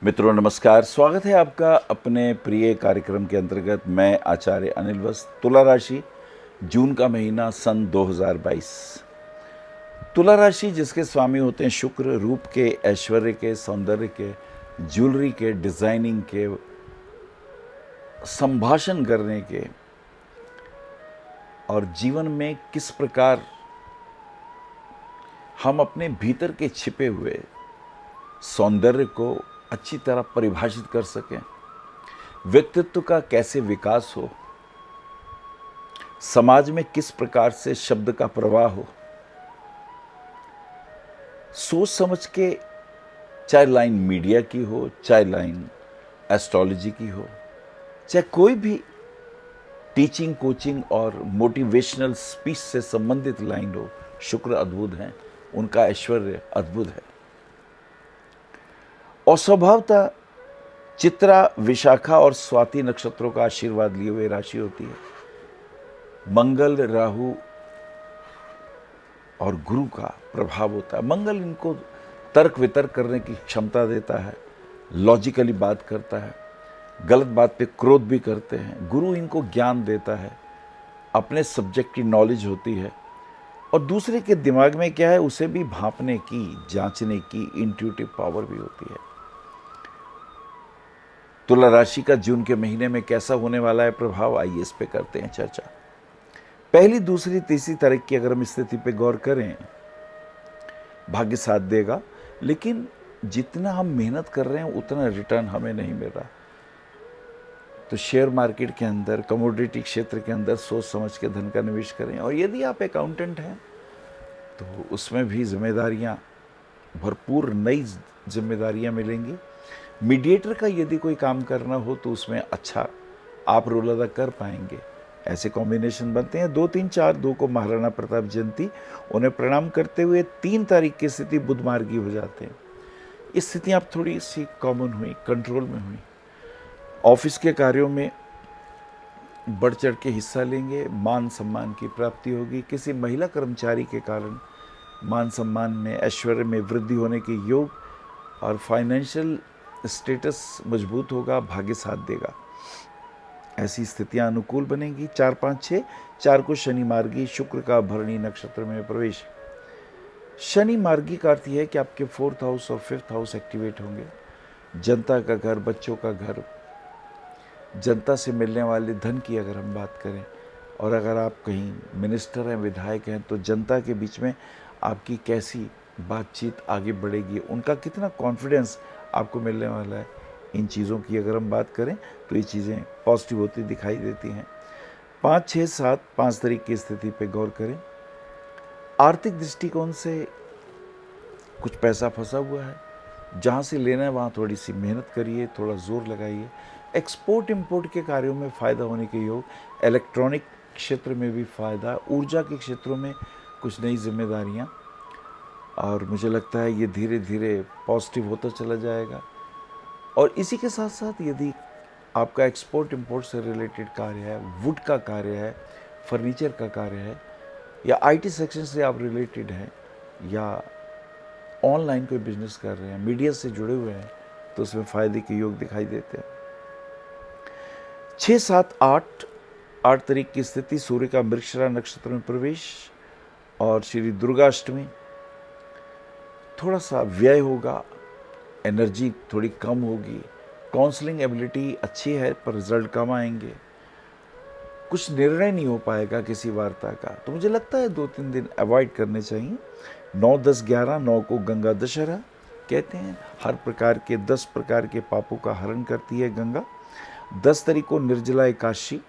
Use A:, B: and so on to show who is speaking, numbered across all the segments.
A: मित्रों नमस्कार। स्वागत है आपका अपने प्रिय कार्यक्रम के अंतर्गत। मैं आचार्य अनिल वस्त। तुला राशि, जून का महीना, सन 2022। तुला राशि जिसके स्वामी होते हैं शुक्र, रूप के, ऐश्वर्य के, सौंदर्य के, ज्वेलरी के, डिजाइनिंग के, संभाषण करने के, और जीवन में किस प्रकार हम अपने भीतर के छिपे हुए सौंदर्य को अच्छी तरह परिभाषित कर सकें, व्यक्तित्व का कैसे विकास हो, समाज में किस प्रकार से शब्द का प्रवाह हो, सोच समझ के, चाहे लाइन मीडिया की हो, चाहे लाइन एस्ट्रोलॉजी की हो, चाहे कोई भी टीचिंग, कोचिंग और मोटिवेशनल स्पीच से संबंधित लाइन हो, शुक्र अद्भुत हैं, उनका ऐश्वर्य अद्भुत है। और स्वभावतः चित्रा, विशाखा और स्वाति नक्षत्रों का आशीर्वाद लिए हुए राशि होती है। मंगल, राहु और गुरु का प्रभाव होता है। मंगल इनको तर्क वितर्क करने की क्षमता देता है, लॉजिकली बात करता है, गलत बात पे क्रोध भी करते हैं। गुरु इनको ज्ञान देता है, अपने सब्जेक्ट की नॉलेज होती है, और दूसरे के दिमाग में क्या है उसे भी भांपने की, जांचने की इंट्यूटिव पावर भी होती है। तुला राशि का जून के महीने में कैसा होने वाला है प्रभाव, आइए इस पे करते हैं चर्चा। पहली, दूसरी, तीसरी तारीख की अगर हम स्थिति पे गौर करें, भाग्य साथ देगा, लेकिन जितना हम मेहनत कर रहे हैं उतना रिटर्न हमें नहीं मिल रहा। तो शेयर मार्केट के अंदर, कमोडिटी क्षेत्र के अंदर सोच समझ के धन का निवेश करें। और यदि आप अकाउंटेंट हैं तो उसमें भी जिम्मेदारियां, भरपूर नई जिम्मेदारियां मिलेंगी। मीडिएटर का यदि कोई काम करना हो तो उसमें अच्छा आप रोल अदा कर पाएंगे। ऐसे कॉम्बिनेशन बनते हैं। 2, 3, 4, 2 को महाराणा प्रताप जयंती, उन्हें प्रणाम करते हुए 3 तारीख की स्थिति बुध मार्गी हो जाते हैं। स्थिति आप थोड़ी सी कॉमन हुई, कंट्रोल में हुई। ऑफिस के कार्यों में बढ़ चढ़ के हिस्सा लेंगे, मान सम्मान की प्राप्ति होगी। किसी महिला कर्मचारी के कारण मान सम्मान में, ऐश्वर्य में वृद्धि होने के योग, और फाइनेंशियल स्टेटस मजबूत होगा, भाग्य साथ देगा। ऐसी स्थितियां अनुकूल बनेंगी। 4, 5, 6, 4 को शनि मार्गी, शुक्र का भरणी नक्षत्र में प्रवेश। शनि मार्गी का अर्थ यह है कि आपके 4th हाउस और 5th हाउस एक्टिवेट होंगे। जनता का घर, बच्चों का घर, जनता से मिलने वाले धन की अगर हम बात करें, और अगर आप कहीं मिनिस्टर हैं, विधायक हैं, तो जनता के बीच में आपकी कैसी बातचीत आगे बढ़ेगी, उनका कितना कॉन्फिडेंस आपको मिलने वाला है, इन चीज़ों की अगर हम बात करें तो ये चीज़ें पॉजिटिव होती दिखाई देती हैं। 5, 6, 7, 5 तारीख की स्थिति पे गौर करें। आर्थिक दृष्टिकोण से कुछ पैसा फंसा हुआ है, जहाँ से लेना है वहाँ थोड़ी सी मेहनत करिए, थोड़ा जोर लगाइए। एक्सपोर्ट इंपोर्ट के कार्यों में फ़ायदा होने के योग, इलेक्ट्रॉनिक क्षेत्र में भी फ़ायदा, ऊर्जा के क्षेत्रों में कुछ नई जिम्मेदारियाँ, और मुझे लगता है ये धीरे धीरे पॉजिटिव होता चला जाएगा। और इसी के साथ साथ यदि आपका एक्सपोर्ट इंपोर्ट से रिलेटेड कार्य है, वुड का कार्य है, फर्नीचर का कार्य है, या आईटी सेक्शन से आप रिलेटेड हैं, या ऑनलाइन कोई बिजनेस कर रहे हैं, मीडिया से जुड़े हुए हैं, तो उसमें फ़ायदे के योग दिखाई देते हैं। 6, 7, 8 तारीख की स्थिति, सूर्य का मृगशिरा नक्षत्र में प्रवेश, और श्री दुर्गाष्टमी। थोड़ा सा व्यय होगा, एनर्जी थोड़ी कम होगी, काउंसलिंग एबिलिटी अच्छी है पर रिजल्ट कम आएंगे, कुछ निर्णय नहीं हो पाएगा किसी वार्ता का। तो मुझे लगता है 2-3 दिन अवॉइड करने चाहिए। 9, 10, 11, 9 को गंगा दशहरा कहते हैं। हर प्रकार के 10 प्रकार के पापों का हरण करती है गंगा। 10 तारीख को निर्जला एकादशी।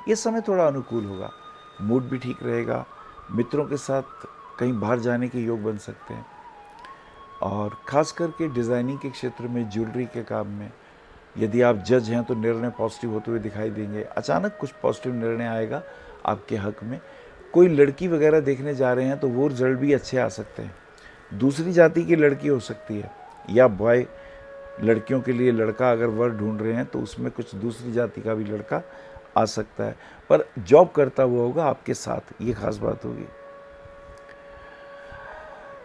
A: ये समय थोड़ा अनुकूल होगा, मूड भी ठीक रहेगा, मित्रों के साथ कहीं बाहर जाने के योग बन सकते हैं। और ख़ास करके डिज़ाइनिंग के क्षेत्र में, ज्वेलरी के काम में, यदि आप जज हैं तो निर्णय पॉजिटिव होते हुए दिखाई देंगे। अचानक कुछ पॉजिटिव निर्णय आएगा आपके हक में। कोई लड़की वगैरह देखने जा रहे हैं तो वो रिजल्ट भी अच्छे आ सकते हैं। दूसरी जाति की लड़की हो सकती है, या बॉय लड़कियों के लिए लड़का अगर वर ढूंढ रहे हैं तो उसमें कुछ दूसरी जाति का भी लड़का आ सकता है, पर जॉब करता हुआ होगा आपके साथ, ये खास बात होगी।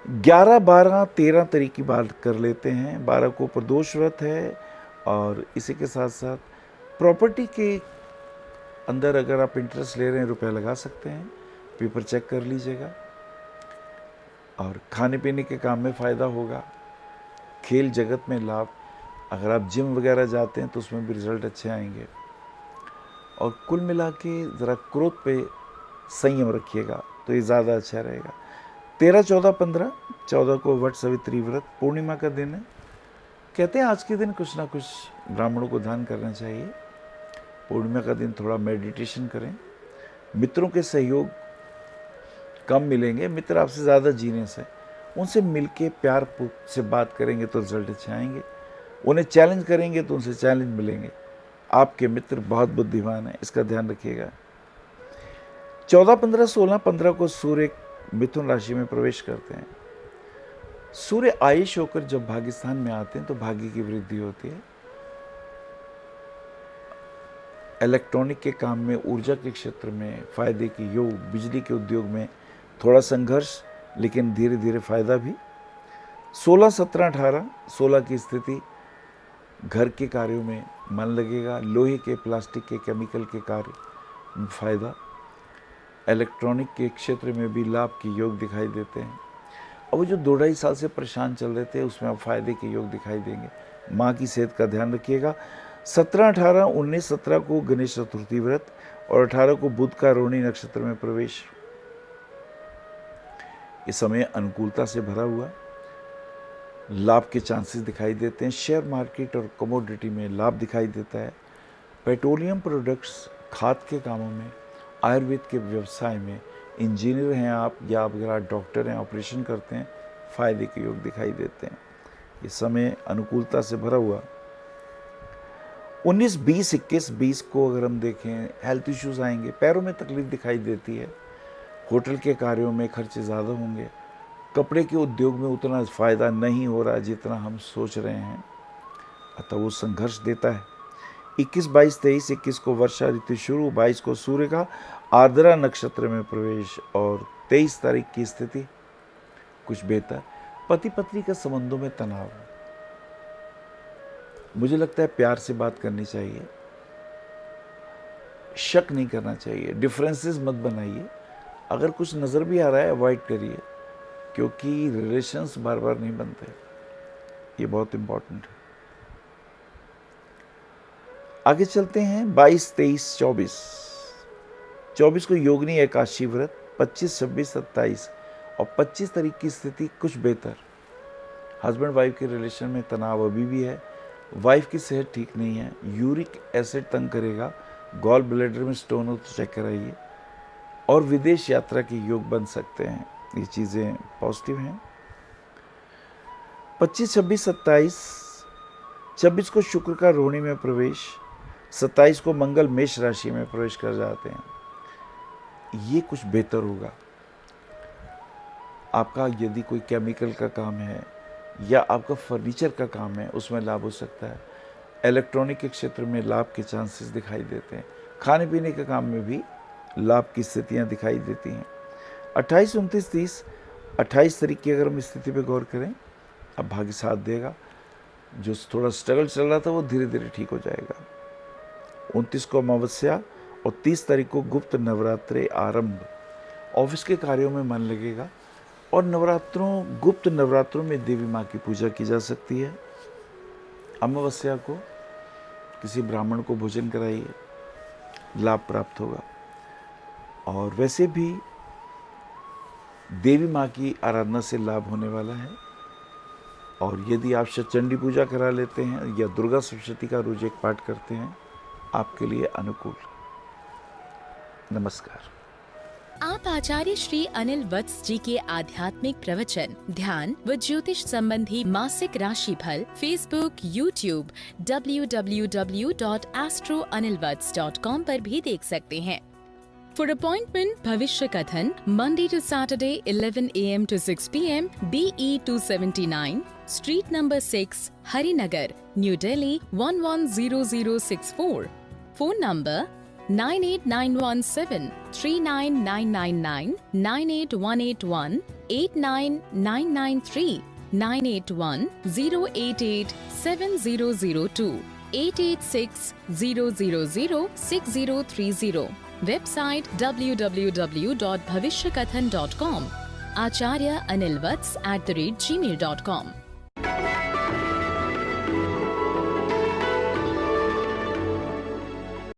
A: 11, 12, 13 तारीख की बात कर लेते हैं। 12 को प्रदोष व्रत है और इसी के साथ साथ प्रॉपर्टी के अंदर अगर आप इंटरेस्ट ले रहे हैं, रुपया लगा सकते हैं, पेपर चेक कर लीजिएगा। और खाने पीने के काम में फ़ायदा होगा, खेल जगत में लाभ, अगर आप जिम वगैरह जाते हैं तो उसमें भी रिजल्ट अच्छे आएंगे। और कुल मिला के ज़रा क्रोध पे संयम रखिएगा तो ये ज़्यादा अच्छा रहेगा। 13, 14, 15, 14 को वट सावित्री व्रत पूर्णिमा का दिन है। कहते हैं आज के दिन कुछ ना कुछ ब्राह्मणों को दान करना चाहिए। पूर्णिमा का दिन थोड़ा मेडिटेशन करें। मित्रों के सहयोग कम मिलेंगे, मित्र आपसे ज़्यादा जीनियस है, उनसे मिलके प्यार से बात करेंगे तो रिजल्ट अच्छे आएंगे। उन्हें चैलेंज करेंगे तो उनसे चैलेंज मिलेंगे। आपके मित्र बहुत बुद्धिमान हैं, इसका ध्यान रखिएगा। 14, 15, 16, 15 को सूर्य मिथुन राशि में प्रवेश करते हैं। सूर्य आयुष होकर जब भाग्यस्थान में आते हैं तो भाग्य की वृद्धि होती है। इलेक्ट्रॉनिक के काम में, ऊर्जा के क्षेत्र में फायदे की योग, बिजली के उद्योग में थोड़ा संघर्ष लेकिन धीरे धीरे फायदा भी। 16, 17, 18, 16 की स्थिति घर के कार्यों में मन लगेगा। लोहे के, प्लास्टिक के, केमिकल के कार्य में फायदा। इलेक्ट्रॉनिक के क्षेत्र में भी लाभ के योग दिखाई देते हैं। और वो जो 2-2.5 साल से परेशान चल रहे थे उसमें अब फायदे के योग दिखाई देंगे। माँ की सेहत का ध्यान रखिएगा। 17, 18, 19, 17 को गणेश चतुर्थी व्रत और 18 को बुध का रोहिणी नक्षत्र में प्रवेश। इस समय अनुकूलता से भरा हुआ, लाभ के चांसेस दिखाई देते हैं। शेयर मार्केट और कमोडिटी में लाभ दिखाई देता है। पेट्रोलियम प्रोडक्ट्स, खाद के कामों में, आयुर्वेद के व्यवसाय में, इंजीनियर हैं आप या अगर आप डॉक्टर हैं, ऑपरेशन करते हैं, फायदे के योग दिखाई देते हैं। ये समय अनुकूलता से भरा हुआ। 19, 20, 21, 20 को अगर हम देखें, हेल्थ इश्यूज आएंगे, पैरों में तकलीफ दिखाई देती है। होटल के कार्यों में खर्चे ज़्यादा होंगे। कपड़े के उद्योग में उतना फ़ायदा नहीं हो रहा जितना हम सोच रहे हैं, अतः वो संघर्ष देता है। 21, 22, 23, 21 को वर्षा ऋतु शुरू, 22 को सूर्य का आर्द्रा नक्षत्र में प्रवेश और 23 तारीख की स्थिति कुछ बेहतर। पति पत्नी के संबंधों में तनाव, मुझे लगता है प्यार से बात करनी चाहिए, शक नहीं करना चाहिए, डिफरेंसेस मत बनाइए। अगर कुछ नज़र भी आ रहा है अवॉइड करिए, क्योंकि रिलेशंस बार बार नहीं बनते, ये बहुत इम्पोर्टेंट है। आगे चलते हैं। 22, 23, 24, 24 को योगिनी एकादशी व्रत, 25, 26, 27 और 25 तारीख की स्थिति कुछ बेहतर। हस्बैंड वाइफ के रिलेशन में तनाव अभी भी है। वाइफ की सेहत ठीक नहीं है, यूरिक एसिड तंग करेगा, गॉल ब्लैडर में स्टोन हो तो चेक कराइए। और विदेश यात्रा के योग बन सकते हैं, ये चीज़ें पॉजिटिव हैं। 25, 26, 27, 26 को शुक्र का रोहिणी में प्रवेश, 27 को मंगल मेष राशि में प्रवेश कर जाते हैं। ये कुछ बेहतर होगा। आपका यदि कोई केमिकल का काम है या आपका फर्नीचर का काम है, उसमें लाभ हो सकता है। इलेक्ट्रॉनिक के क्षेत्र में लाभ के चांसेस दिखाई देते हैं। खाने पीने के काम में भी लाभ की स्थितियां दिखाई देती हैं। 28, 29, 30, 28 तारीख की अगर हम स्थिति पे गौर करें, अब भाग्य साथ देगा। जो थोड़ा स्ट्रगल चल रहा था वो धीरे धीरे ठीक हो जाएगा। 29 को अमावस्या और 30 तारीख को गुप्त नवरात्रे आरंभ। ऑफिस के कार्यों में मन लगेगा और गुप्त नवरात्रों में देवी माँ की पूजा की जा सकती है। अमावस्या को किसी ब्राह्मण को भोजन कराइए, लाभ प्राप्त होगा। और वैसे भी देवी माँ की आराधना से लाभ होने वाला है। और यदि आप चंडी पूजा करा लेते हैं या दुर्गा सप्तशती का रोज एक पाठ करते हैं, आपके लिए अनुकूल। नमस्कार।
B: आप आचार्य श्री अनिल वत्स जी के आध्यात्मिक प्रवचन, ध्यान व ज्योतिष संबंधी मासिक राशि फल फेसबुक, यूट्यूब, www.astroanilvats.com पर भी देख सकते हैं। For appointment, भविष्य कथन, Monday to Saturday, 11 a.m. to 6 p.m. BE 279, Street number 6, Harinagar, New Delhi 110064. Phone number 98917 39999, 98181 89993, 981 088 7002, 886 000 6030. Website www.bhavishyakathan.com. Acharya Anil Vats @gmail.com.